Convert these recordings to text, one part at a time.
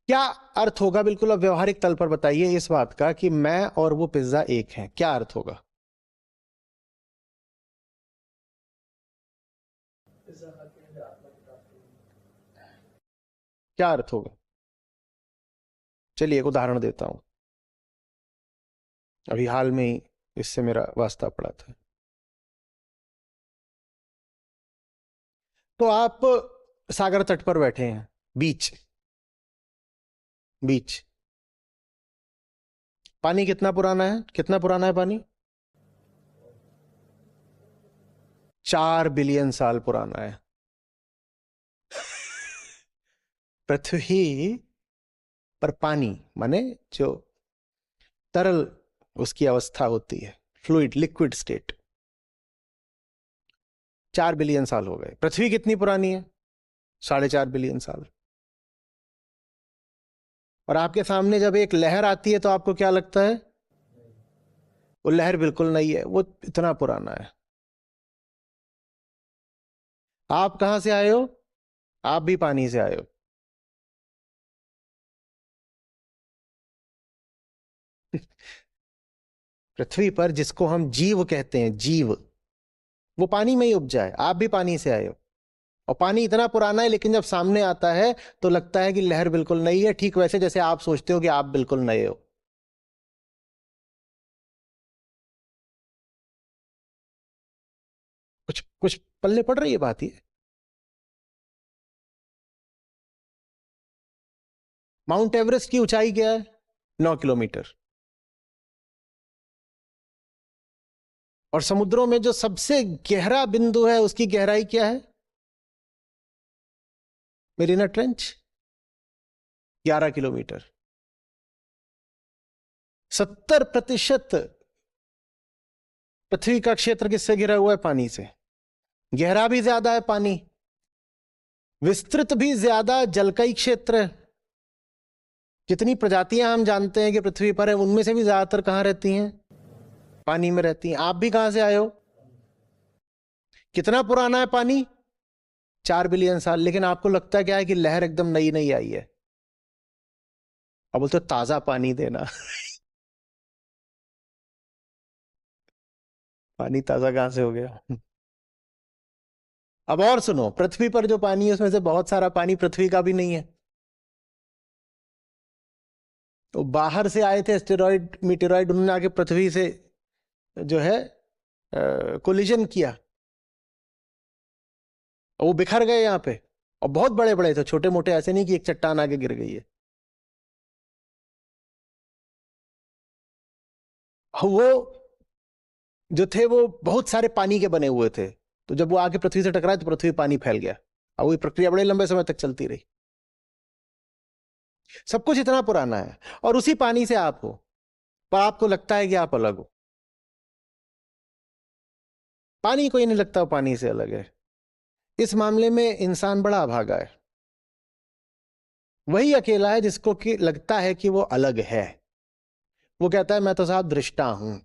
क्या अर्थ होगा, बिल्कुल अब व्यवहारिक तल पर बताइए इस बात का कि मैं और वो पिज्जा एक हैं, क्या अर्थ होगा? क्या अर्थ होगा? चलिए एक उदाहरण देता हूं, अभी हाल में ही इससे मेरा वास्ता पड़ा था। तो आप सागर तट पर बैठे हैं, बीच बीच। पानी कितना पुराना है, कितना पुराना है पानी? 4 बिलियन साल पुराना है। पृथ्वी पर पानी माने जो तरल उसकी अवस्था होती है, फ्लूइड लिक्विड स्टेट, 4 बिलियन साल हो गए। पृथ्वी कितनी पुरानी है? 4.5 बिलियन साल। और आपके सामने जब एक लहर आती है तो आपको क्या लगता है? वो लहर बिल्कुल नहीं है, वो इतना पुराना है। आप कहां से आए हो? आप भी पानी से आए हो। पृथ्वी पर जिसको हम जीव कहते हैं, जीव, वो पानी में ही उपजा है। आप भी पानी से आए हो। और पानी इतना पुराना है, लेकिन जब सामने आता है तो लगता है कि लहर बिल्कुल नई है, ठीक वैसे जैसे आप सोचते हो कि आप बिल्कुल नए हो। कुछ कुछ पल्ले पड़ रही है बात ये? माउंट एवरेस्ट की ऊंचाई क्या है? 9 किलोमीटर। और समुद्रों में जो सबसे गहरा बिंदु है उसकी गहराई क्या है? Mirena trench, 11 kilometre. 70% पृथ्वी का क्षेत्र किससे घिरा हुआ है? पानी से। गहरा भी ज्यादा है पानी, विस्तृत भी ज्यादा जलकई क्षेत्र है। जितनी प्रजातियां हम जानते हैं कि पृथ्वी पर है, उनमें से भी ज्यादातर कहां रहती हैं? पानी में रहती हैं। आप भी कहां से आए हो? कितना पुराना है पानी? 4 बिलियन साल। लेकिन आपको लगता है क्या है कि लहर एकदम नई नई आई है। अब बोलते हो ताजा पानी देना। पानी ताजा कहां से हो गया? अब और सुनो, पृथ्वी पर जो पानी है उसमें से बहुत सारा पानी पृथ्वी का भी नहीं है। तो बाहर से आए थे एस्टेरॉइड मीटेरॉइड, उन्होंने आके पृथ्वी से जो है कोलिजन किया, और वो बिखर गए यहाँ पे। और बहुत बड़े बड़े थे, छोटे मोटे ऐसे नहीं कि एक चट्टान आगे गिर गई है। वो जो थे वो बहुत सारे पानी के बने हुए थे। तो जब वो आके पृथ्वी से टकराए तो पृथ्वी पानी फैल गया। और वो प्रक्रिया बड़े लंबे समय तक चलती रही। सब कुछ इतना पुराना है, और उसी पानी से आप हो, पर आपको लगता है कि आप अलग हो। पानी को ही नहीं लगता वो पानी से अलग है। इस मामले में इंसान बड़ा अभागा है। वही अकेला है जिसको कि लगता है कि वो अलग है। वो कहता है मैं तो साहब दृष्टा हूं,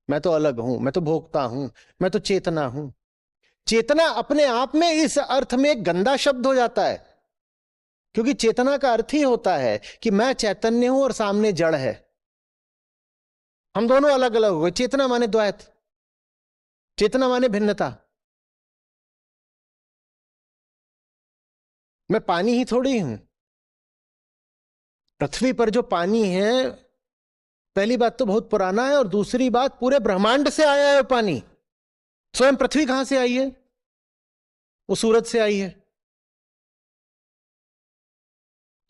मैं तो अलग हूं, मैं तो भोक्ता हूं, मैं तो चेतना हूं। चेतना अपने आप में इस अर्थ में एक गंदा शब्द हो जाता है, क्योंकि चेतना का अर्थ ही होता है कि मैं चैतन्य हूं और सामने जड़ है। हम दोनों अलग अलग हो गए। चेतना माने द्वैत, चेतना माने भिन्नता। मैं पानी ही थोड़ी हूं। पृथ्वी पर जो पानी है, पहली बात तो बहुत पुराना है, और दूसरी बात पूरे ब्रह्मांड से आया है पानी। स्वयं पृथ्वी कहां से आई है? वो सूरज से आई है।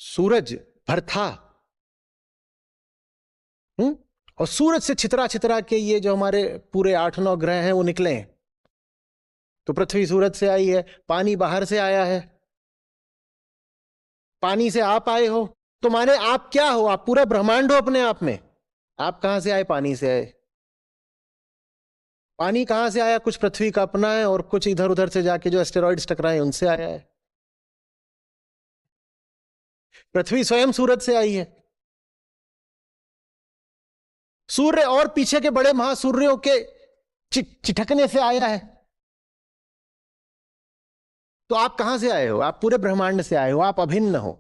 सूरज भर था। हम्म। और सूरज से छितरा छितरा के ये जो हमारे पूरे 8-9 ग्रह हैं वो निकले हैं। तो पृथ्वी सूरज से आई है, पानी बाहर से आया है। पानी से आप आए हो, तो माने आप क्या हो? आप पूरा ब्रह्मांड हो अपने आप में। आप कहां से आए? पानी से आए। पानी कहां से आया? कुछ पृथ्वी का अपना है, और कुछ इधर उधर से जाके जो एस्टेरॉइड्स टकराए उनसे आया है। पृथ्वी स्वयं सूरज से आई है। सूर्य और पीछे के बड़े महासूर्यों के चिटकने से आया है। तो आप कहां से आए हो? आप पूरे ब्रह्मांड से आए हो, आप अभिन्न हो।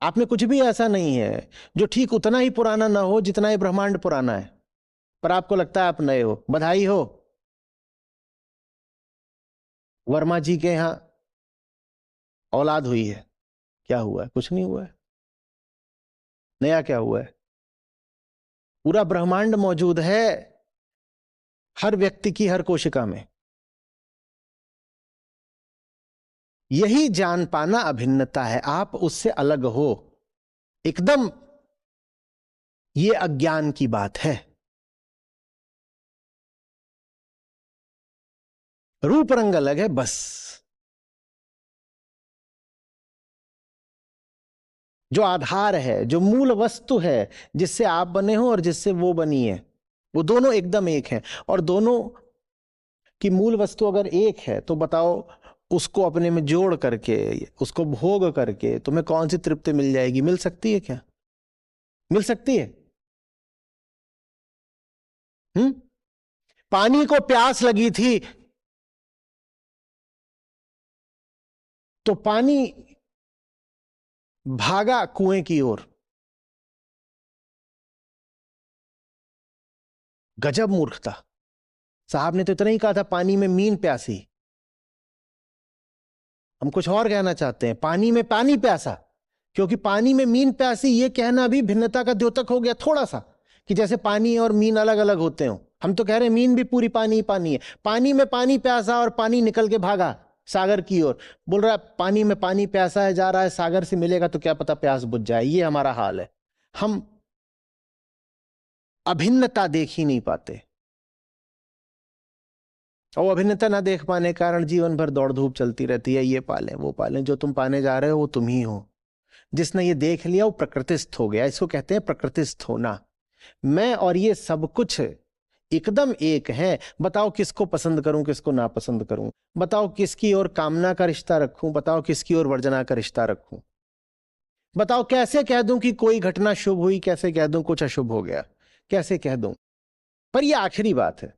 आप में कुछ भी ऐसा नहीं है जो ठीक उतना ही पुराना ना हो जितना ये ब्रह्मांड पुराना है, पर आपको लगता है आप नए हो। बधाई हो, वर्मा जी के यहां औलाद हुई है। क्या हुआ है? कुछ नहीं हुआ है। नया क्या हुआ है? पूरा ब्रह्मांड मौजूद है हर व्यक्ति की हर कोशिका में। यही जान पाना अभिन्नता है, आप उससे अलग हो एकदम। ये अज्ञान की बात है। रूप रंग अलग है बस। जो आधार है, जो मूल वस्तु है, जिससे आप बने हो और जिससे वो बनी है, वो दोनों एकदम एक हैं। और दोनों की मूल वस्तु अगर एक है तो बताओ, उसको अपने में जोड़ करके, उसको भोग करके तुम्हें कौन सी तृप्ति मिल जाएगी? मिल सकती है क्या? मिल सकती है? हम्म। पानी को प्यास लगी थी तो पानी भागा कुएं की ओर। गजब मूर्खता। साहब ने तो इतना ही कहा था, पानी में मीन प्यासी। हम कुछ और कहना चाहते हैं, पानी में पानी प्यासा। क्योंकि पानी में मीन प्यासी, यह कहना भी भिन्नता का द्योतक हो गया थोड़ा सा, कि जैसे पानी और मीन अलग अलग होते हो। हम तो कह रहे हैं मीन भी पूरी पानी ही पानी है। पानी में पानी प्यासा और पानी निकल के भागा सागर की ओर। बोल रहा है पानी में पानी प्यासा है, जा रहा है सागर से मिलेगा तो क्या पता प्यास बुझ जाए। ये हमारा हाल है। हम अभिन्नता देख ही नहीं पाते, और अभिन्नता ना देख पाने के कारण जीवन भर दौड़ धूप चलती रहती है। ये पालें वो पालें, जो तुम पाने जा रहे हो वो तुम ही हो। जिसने ये देख लिया वो प्रकृतिस्थ हो गया। इसको कहते हैं प्रकृतिस्थ होना। मैं और ये सब कुछ एकदम एक है। बताओ किसको पसंद करूं, किसको ना पसंद करूं? बताओ किसकी ओर कामना का रिश्ता रखूं, बताओ किसकी ओर वर्जना का रिश्ता रखूं? बताओ कैसे कह दूं कि कोई घटना शुभ हुई, कैसे कह दूं कुछ अशुभ हो गया, कैसे कह दूं? पर यह आखिरी बात है।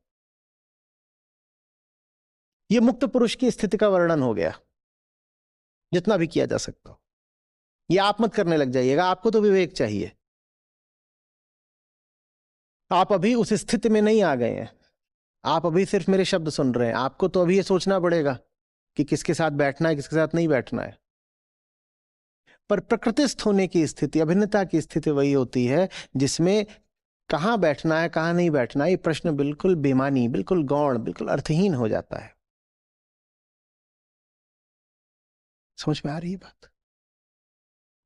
यह मुक्त पुरुष की स्थिति का वर्णन हो गया, जितना भी किया जा सकता हो। यह आप मत करने लग जाइएगा, आपको तो विवेक चाहिए। आप अभी उस स्थिति में नहीं आ गए हैं। आप अभी सिर्फ मेरे शब्द सुन रहे हैं। आपको तो अभी ये सोचना पड़ेगा कि किसके साथ बैठना है, किसके साथ नहीं बैठना है। पर प्रकृतिस्थ होने की स्थिति, अभिन्नता की स्थिति वही होती है जिसमें कहां बैठना है, कहां नहीं बैठना है, ये प्रश्न बिल्कुल बेमानी, बिल्कुल गौण, बिल्कुल अर्थहीन हो जाता है। समझ में आ रही है बात?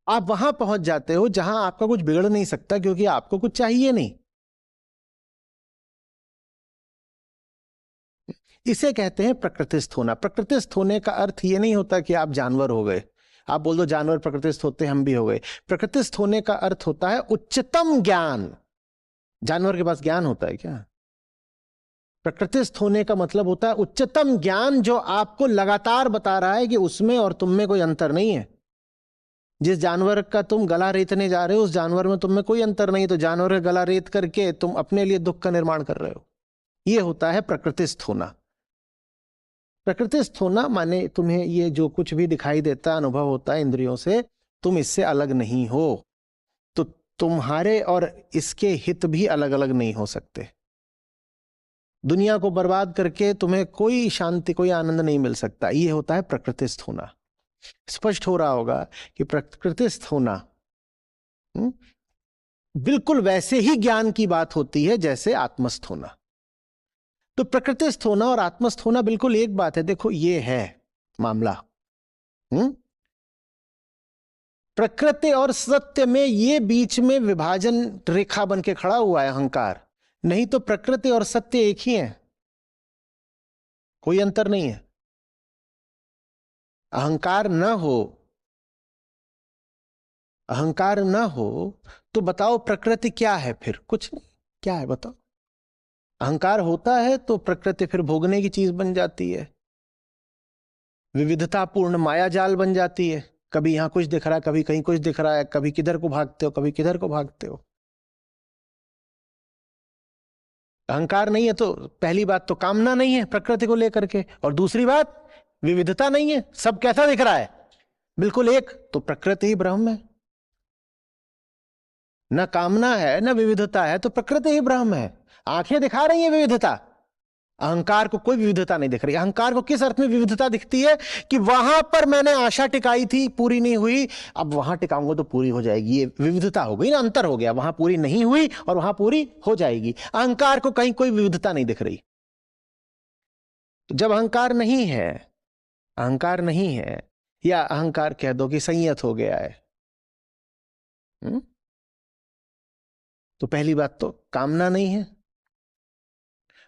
आप वहां पहुंच जाते हो जहां आपका कुछ बिगड़ नहीं सकता, क्योंकि आपको कुछ चाहिए नहीं। इसे कहते हैं प्रकृतिस्थ होना। प्रकृतिस्थ होने का अर्थ यह नहीं होता कि आप जानवर हो गए। आप बोल दो जानवर प्रकृतिस्थ होते, हम भी हो गए। प्रकृतिस्थ होने का अर्थ होता है उच्चतम ज्ञान। जानवर के पास ज्ञान होता है क्या? प्रकृतिस्थ होने का मतलब होता है उच्चतम ज्ञान, जो आपको लगातार बता रहा है कि उसमें और तुम में कोई अंतर नहीं है। जिस जानवर का तुम गला रेतने जा रहे हो, उस जानवर में तुम में कोई अंतर नहीं, तो जानवर का गला रेत करके तुम अपने लिए दुख का निर्माण कर रहे हो। यह होता है प्रकृतिस्थ होना। प्रकृतिस्थ होना माने तुम्हें ये जो कुछ भी दिखाई देता है, अनुभव होता है इंद्रियों से, तुम इससे अलग नहीं हो। तो तुम्हारे और इसके हित भी अलग अलग नहीं हो सकते। दुनिया को बर्बाद करके तुम्हें कोई शांति, कोई आनंद नहीं मिल सकता। ये होता है प्रकृतिस्थ होना। स्पष्ट हो रहा होगा कि प्रकृतिस्थ होना बिल्कुल वैसे ही ज्ञान की बात होती है जैसे आत्मस्थ होना। तो प्रकृतिस्थ होना और आत्मस्थ होना बिल्कुल एक बात है। देखो ये है मामला। प्रकृति और सत्य में ये बीच में विभाजन रेखा बन के खड़ा हुआ है अहंकार। नहीं तो प्रकृति और सत्य एक ही है, कोई अंतर नहीं है। अहंकार न हो, अहंकार न हो तो बताओ प्रकृति क्या है फिर? कुछ नहीं। क्या है बताओ? अहंकार होता है तो प्रकृति फिर भोगने की चीज बन जाती है, विविधतापूर्ण माया जाल बन जाती है। कभी यहां कुछ दिख रहा है, कभी कहीं कुछ दिख रहा है, कभी किधर को भागते हो, कभी किधर को भागते हो। अहंकार नहीं है तो पहली बात तो कामना नहीं है प्रकृति को लेकर के, और दूसरी बात विविधता नहीं है। सब कैसा दिख रहा है? बिल्कुल एक। तो प्रकृति ही ब्रह्म है। न कामना है न विविधता है, तो प्रकृति ही ब्रह्म है। आंखें दिखा रही है विविधता, अहंकार को कोई विविधता नहीं दिख रही। अहंकार को किस अर्थ में विविधता दिखती है कि वहां पर मैंने आशा टिकाई थी, पूरी नहीं हुई, अब वहां टिकाऊंगा तो पूरी हो जाएगी। ये विविधता हो गई ना, अंतर हो गया, वहां पूरी नहीं हुई और वहां पूरी हो जाएगी। अहंकार को कहीं कोई विविधता नहीं दिख रही। तो जब अहंकार नहीं है, अहंकार नहीं है, या अहंकार कह दो कि संयत हो गया है, तो पहली बात तो कामना नहीं है,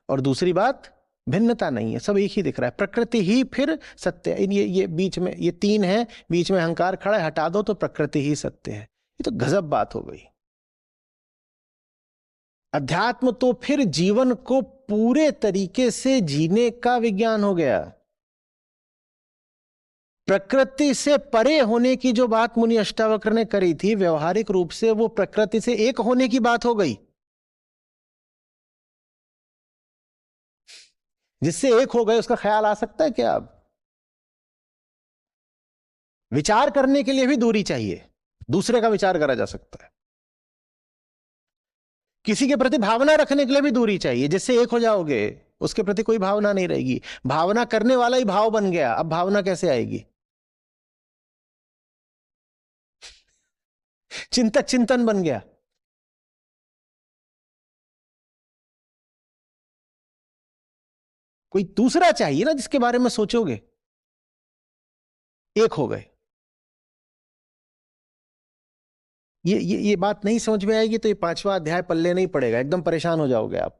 और दूसरी बात भिन्नता नहीं है, सब एक ही दिख रहा है, प्रकृति ही फिर सत्य है। ये बीच में ये तीन है, बीच में अहंकार खड़ा है, हटा दो तो प्रकृति ही सत्य है। ये तो गजब बात हो गई। अध्यात्म तो फिर जीवन को पूरे तरीके से जीने का विज्ञान हो गया। प्रकृति से परे होने की जो बात मुनि अष्टावक्र ने करी थी, व्यवहारिक रूप से वो प्रकृति से एक होने की बात हो गई। जिससे एक हो गए उसका ख्याल आ सकता है क्या? अब विचार करने के लिए भी दूरी चाहिए, दूसरे का विचार करा जा सकता है। किसी के प्रति भावना रखने के लिए भी दूरी चाहिए, जिससे एक हो जाओगे उसके प्रति कोई भावना नहीं रहेगी। भावना करने वाला ही भाव बन गया, अब भावना कैसे आएगी? चिंतक चिंतन बन गया। कोई दूसरा चाहिए ना जिसके बारे में सोचोगे। एक हो गए। ये बात नहीं समझ में आएगी तो ये 5वां अध्याय पल्ले नहीं पड़ेगा, एकदम परेशान हो जाओगे आप।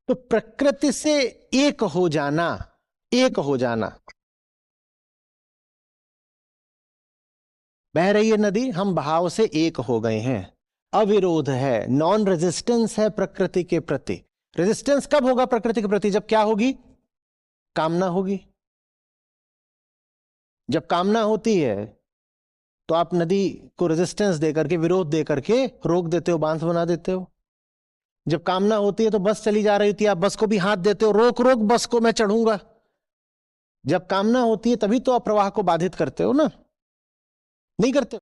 तो प्रकृति से एक हो जाना, एक हो जाना। बह रही है नदी, हम बहाव से एक हो गए हैं, अविरोध है, नॉन रेजिस्टेंस है प्रकृति के प्रति। रेजिस्टेंस कब होगा प्रकृति के प्रति? जब क्या होगी? कामना होगी। जब कामना होती है तो आप नदी को रेजिस्टेंस देकर के, विरोध देकर के रोक देते हो, बांध बना देते हो। जब कामना होती है तो बस चली जा रही थी, आप बस को भी हाथ देते हो, रोक रोक बस को, मैं चढ़ूंगा। जब कामना होती है तभी तो आप प्रवाह को बाधित करते हो ना, नहीं करते?